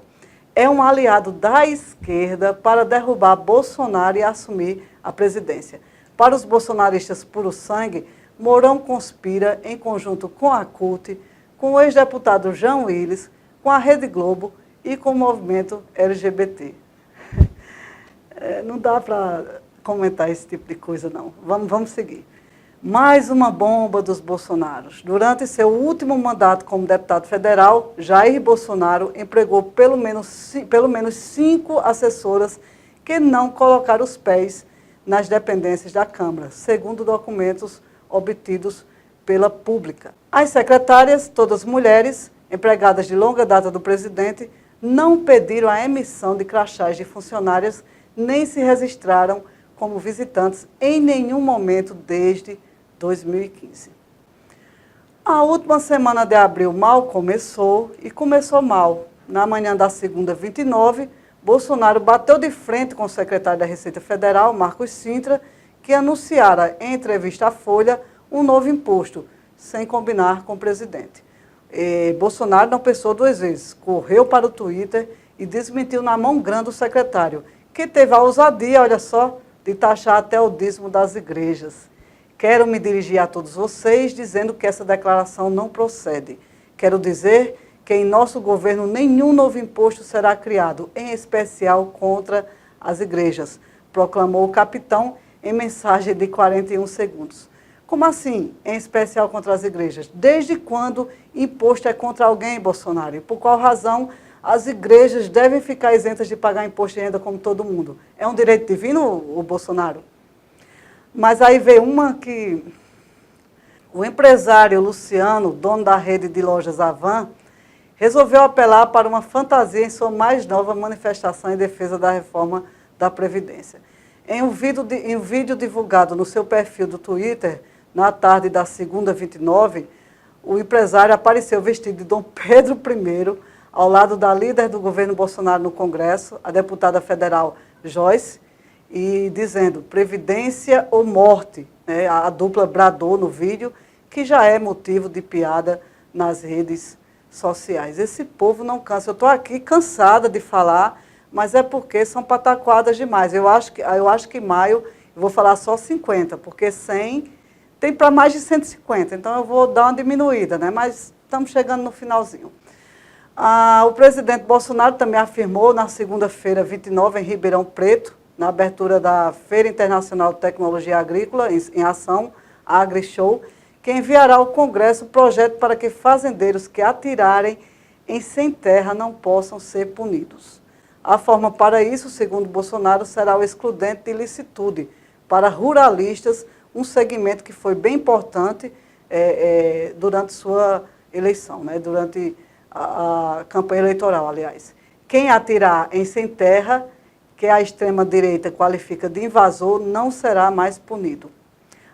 é um aliado da esquerda para derrubar Bolsonaro e assumir a presidência. Para os bolsonaristas puro sangue, Mourão conspira em conjunto com a CUT, com o ex-deputado Jean Willis, com a Rede Globo e com o movimento LGBT. Não dá para comentar esse tipo de coisa, não. Vamos seguir. Mais uma bomba dos Bolsonaros. Durante seu último mandato como deputado federal, Jair Bolsonaro empregou pelo menos 5 assessoras que não colocaram os pés nas dependências da Câmara, segundo documentos obtidos pela Pública. As secretárias, todas mulheres, empregadas de longa data do presidente, não pediram a emissão de crachás de funcionárias, nem se registraram como visitantes em nenhum momento desde 2015. A última semana de abril mal começou e começou mal. Na manhã da segunda, 29, Bolsonaro bateu de frente com o secretário da Receita Federal, Marcos Cintra, que anunciara em entrevista à Folha um novo imposto, sem combinar com o presidente. Bolsonaro não pensou 2 vezes, correu para o Twitter e desmentiu na mão grande o secretário, que teve a ousadia, olha só, de taxar até o dízimo das igrejas. Quero me dirigir a todos vocês dizendo que essa declaração não procede. Quero dizer que em nosso governo nenhum novo imposto será criado, em especial contra as igrejas, proclamou o capitão em mensagem de 41 segundos. Como assim, em especial contra as igrejas? Desde quando imposto é contra alguém, Bolsonaro? E por qual razão as igrejas devem ficar isentas de pagar imposto de renda como todo mundo? É um direito divino, o Bolsonaro? Mas aí veio uma que o empresário Luciano, dono da rede de lojas Avan, resolveu apelar para uma fantasia em sua mais nova manifestação em defesa da reforma da Previdência. Em um vídeo divulgado no seu perfil do Twitter, na tarde da segunda, 29, o empresário apareceu vestido de Dom Pedro I, ao lado da líder do governo Bolsonaro no Congresso, a deputada federal Joyce, e dizendo previdência ou morte, né? A dupla bradou no vídeo, que já é motivo de piada nas redes sociais. Esse povo não cansa. Eu estou aqui cansada de falar, mas é porque são pataquadas demais. Eu acho que maio, eu vou falar só 50, porque 100 tem para mais de 150, então eu vou dar uma diminuída, né? Mas estamos chegando no finalzinho. O presidente Bolsonaro também afirmou na segunda-feira, 29, em Ribeirão Preto, na abertura da Feira Internacional de Tecnologia Agrícola em Ação, a AgriShow, que enviará ao Congresso um projeto para que fazendeiros que atirarem em sem terra não possam ser punidos. A forma para isso, segundo Bolsonaro, será o excludente de licitude para ruralistas, um segmento que foi bem importante durante sua eleição, né? Durante a campanha eleitoral, aliás. Quem atirar em sem terra, que a extrema-direita qualifica de invasor, não será mais punido.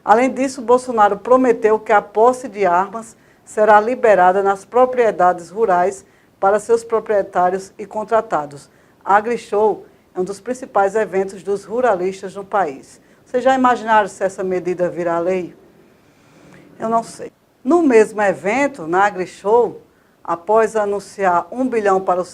Além disso, Bolsonaro prometeu que a posse de armas será liberada nas propriedades rurais para seus proprietários e contratados. A AgriShow é um dos principais eventos dos ruralistas no país. Vocês já imaginaram se essa medida virar lei? Eu não sei. No mesmo evento, na AgriShow, após anunciar 1 bilhão para o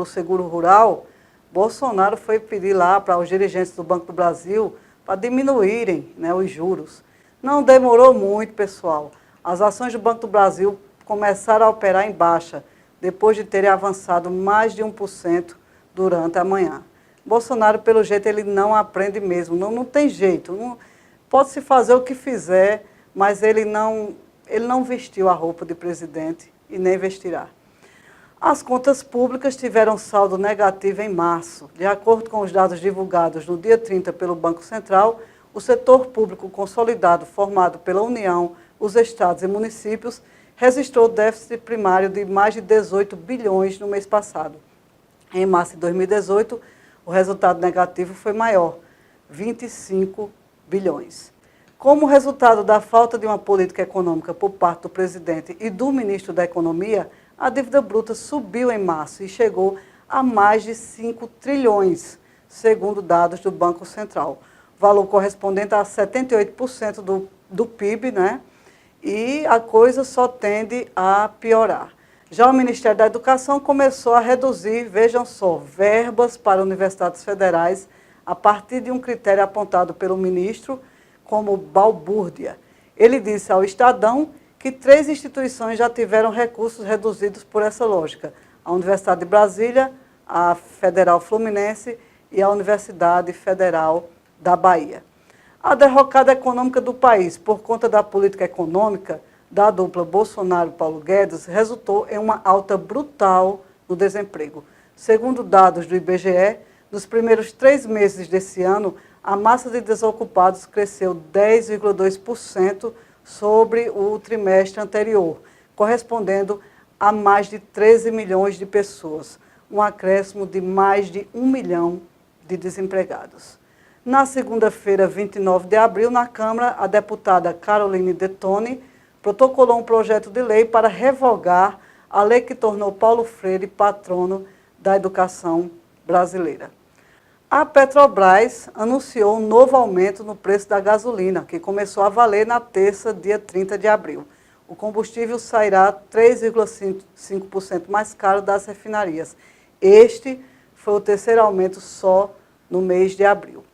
seguro rural, Bolsonaro foi pedir lá para os dirigentes do Banco do Brasil para diminuírem, né, os juros. Não demorou muito, pessoal. As ações do Banco do Brasil começaram a operar em baixa, depois de terem avançado mais de 1% durante a manhã. Bolsonaro, pelo jeito, ele não aprende mesmo, não tem jeito. Pode-se fazer o que fizer, mas ele não vestiu a roupa de presidente e nem vestirá. As contas públicas tiveram saldo negativo em março. De acordo com os dados divulgados no dia 30 pelo Banco Central, o setor público consolidado formado pela União, os estados e municípios registrou déficit primário de mais de 18 bilhões no mês passado. Em março de 2018, o resultado negativo foi maior, 25 bilhões. Como resultado da falta de uma política econômica por parte do presidente e do ministro da Economia, a dívida bruta subiu em março e chegou a mais de 5 trilhões, segundo dados do Banco Central. Valor correspondente a 78% do PIB, né? E a coisa só tende a piorar. Já o Ministério da Educação começou a reduzir, vejam só, verbas para universidades federais a partir de um critério apontado pelo ministro como balbúrdia. Ele disse ao Estadão que 3 instituições já tiveram recursos reduzidos por essa lógica: a Universidade de Brasília, a Federal Fluminense e a Universidade Federal da Bahia. A derrocada econômica do país por conta da política econômica da dupla Bolsonaro-Paulo Guedes resultou em uma alta brutal no desemprego. Segundo dados do IBGE, nos primeiros 3 meses desse ano, a massa de desocupados cresceu 10,2% sobre o trimestre anterior, correspondendo a mais de 13 milhões de pessoas, um acréscimo de mais de 1 milhão de desempregados. Na segunda-feira, 29 de abril, na Câmara, a deputada Caroline Detoni protocolou um projeto de lei para revogar a lei que tornou Paulo Freire patrono da educação brasileira. A Petrobras anunciou um novo aumento no preço da gasolina, que começou a valer na terça, dia 30 de abril. O combustível sairá 3,5% mais caro das refinarias. Este foi o terceiro aumento só no mês de abril.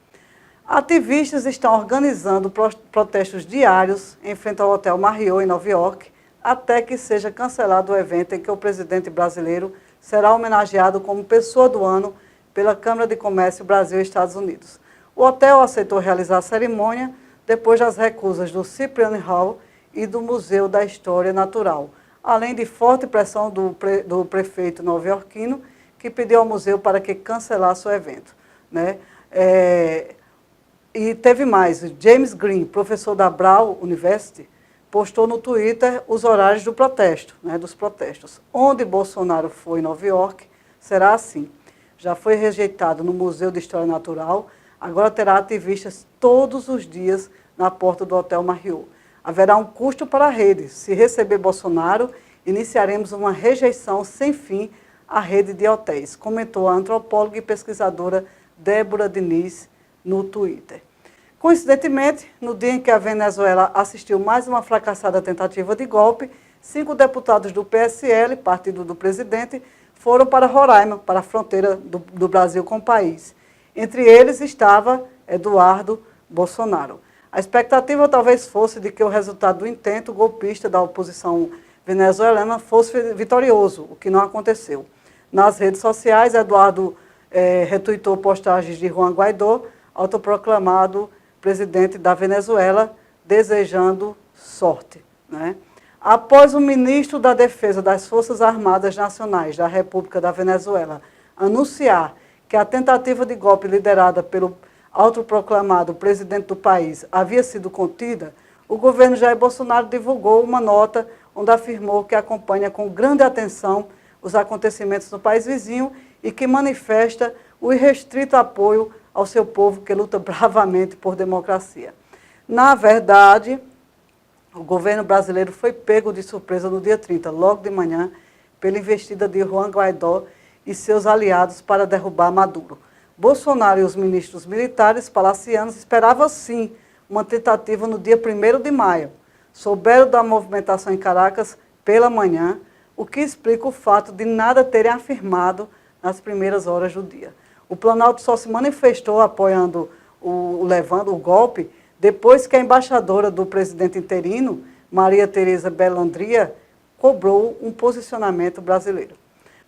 Ativistas estão organizando protestos diários em frente ao Hotel Marriott, em Nova York, até que seja cancelado o evento em que o presidente brasileiro será homenageado como pessoa do ano pela Câmara de Comércio Brasil-Estados Unidos. O hotel aceitou realizar a cerimônia depois das recusas do Cipriani Hall e do Museu da História Natural, além de forte pressão do prefeito nova-iorquino, que pediu ao museu para que cancelasse o evento, né? E teve mais, James Green, professor da Brown University, postou no Twitter os horários do protesto, né, dos protestos. Onde Bolsonaro for em Nova York, será assim. Já foi rejeitado no Museu de História Natural, agora terá ativistas todos os dias na porta do Hotel Marriott. Haverá um custo para a rede. Se receber Bolsonaro, iniciaremos uma rejeição sem fim à rede de hotéis, comentou a antropóloga e pesquisadora Débora Diniz no Twitter. Coincidentemente, no dia em que a Venezuela assistiu mais uma fracassada tentativa de golpe, 5 deputados do PSL, partido do presidente, foram para Roraima, para a fronteira do Brasil com o país. Entre eles estava Eduardo Bolsonaro. A expectativa talvez fosse de que o resultado do intento golpista da oposição venezuelana fosse vitorioso, o que não aconteceu. Nas redes sociais, Eduardo retuitou postagens de Juan Guaidó, autoproclamado presidente da Venezuela, desejando sorte, né? Após o ministro da Defesa das Forças Armadas Nacionais da República da Venezuela anunciar que a tentativa de golpe liderada pelo autoproclamado presidente do país havia sido contida, o governo Jair Bolsonaro divulgou uma nota onde afirmou que acompanha com grande atenção os acontecimentos no país vizinho e que manifesta o irrestrito apoio ao seu povo que luta bravamente por democracia. Na verdade, o governo brasileiro foi pego de surpresa no dia 30, logo de manhã, pela investida de Juan Guaidó e seus aliados para derrubar Maduro. Bolsonaro e os ministros militares palacianos esperavam, sim, uma tentativa no dia 1º de maio. Souberam da movimentação em Caracas pela manhã, o que explica o fato de nada terem afirmado nas primeiras horas do dia. O Planalto só se manifestou apoiando levando o golpe depois que a embaixadora do presidente interino, Maria Tereza Bellandria, cobrou um posicionamento brasileiro.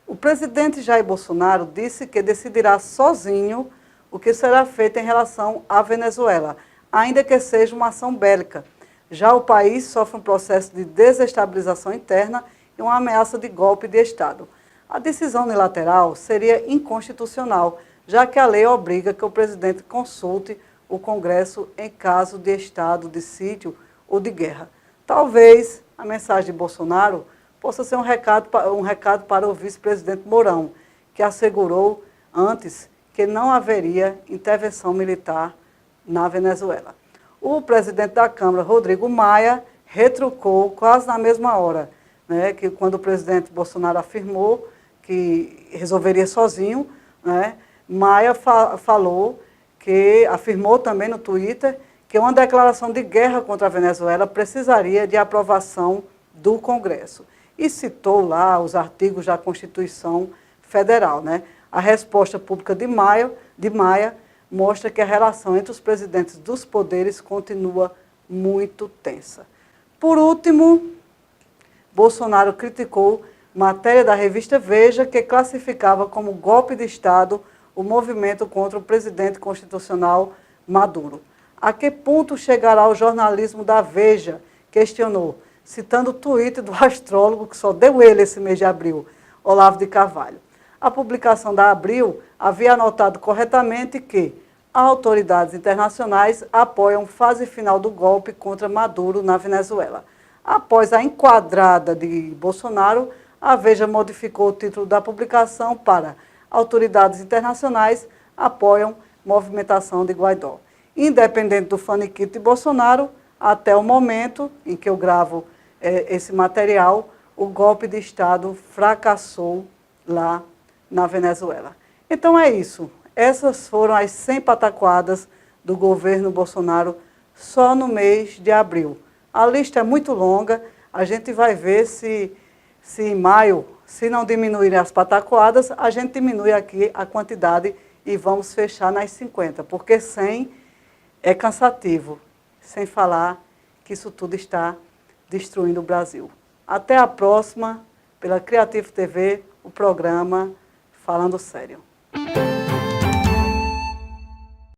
O presidente Jair Bolsonaro disse que decidirá sozinho o que será feito em relação à Venezuela, ainda que seja uma ação bélica. Já o país sofre um processo de desestabilização interna e uma ameaça de golpe de Estado. A decisão unilateral seria inconstitucional, já que a lei obriga que o presidente consulte o Congresso em caso de estado de sítio ou de guerra. Talvez a mensagem de Bolsonaro possa ser um recado para o vice-presidente Mourão, que assegurou antes que não haveria intervenção militar na Venezuela. O presidente da Câmara, Rodrigo Maia, retrucou quase na mesma hora, né, que quando o presidente Bolsonaro afirmou que resolveria sozinho, né, Maia afirmou também no Twitter que uma declaração de guerra contra a Venezuela precisaria de aprovação do Congresso. E citou lá os artigos da Constituição Federal, né? A resposta pública de Maia mostra que a relação entre os presidentes dos poderes continua muito tensa. Por último, Bolsonaro criticou matéria da revista Veja que classificava como golpe de Estado o movimento contra o presidente constitucional Maduro. A que ponto chegará o jornalismo da Veja? Questionou, citando o tweet do astrólogo que só deu ele esse mês de abril, Olavo de Carvalho. A publicação da Abril havia anotado corretamente que autoridades internacionais apoiam fase final do golpe contra Maduro na Venezuela. Após a enquadrada de Bolsonaro, a Veja modificou o título da publicação para autoridades internacionais apoiam movimentação de Guaidó. Independente do faniquito de Bolsonaro, até o momento em que eu gravo esse material, o golpe de Estado fracassou lá na Venezuela. Então é isso. Essas foram as 100 pataquadas do governo Bolsonaro só no mês de abril. A lista é muito longa, a gente vai ver se em maio, se não diminuírem as pataquadas, a gente diminui aqui a quantidade e vamos fechar nas 50, porque 100 é cansativo, sem falar que isso tudo está destruindo o Brasil. Até a próxima, pela Creative TV, o programa Falando Sério.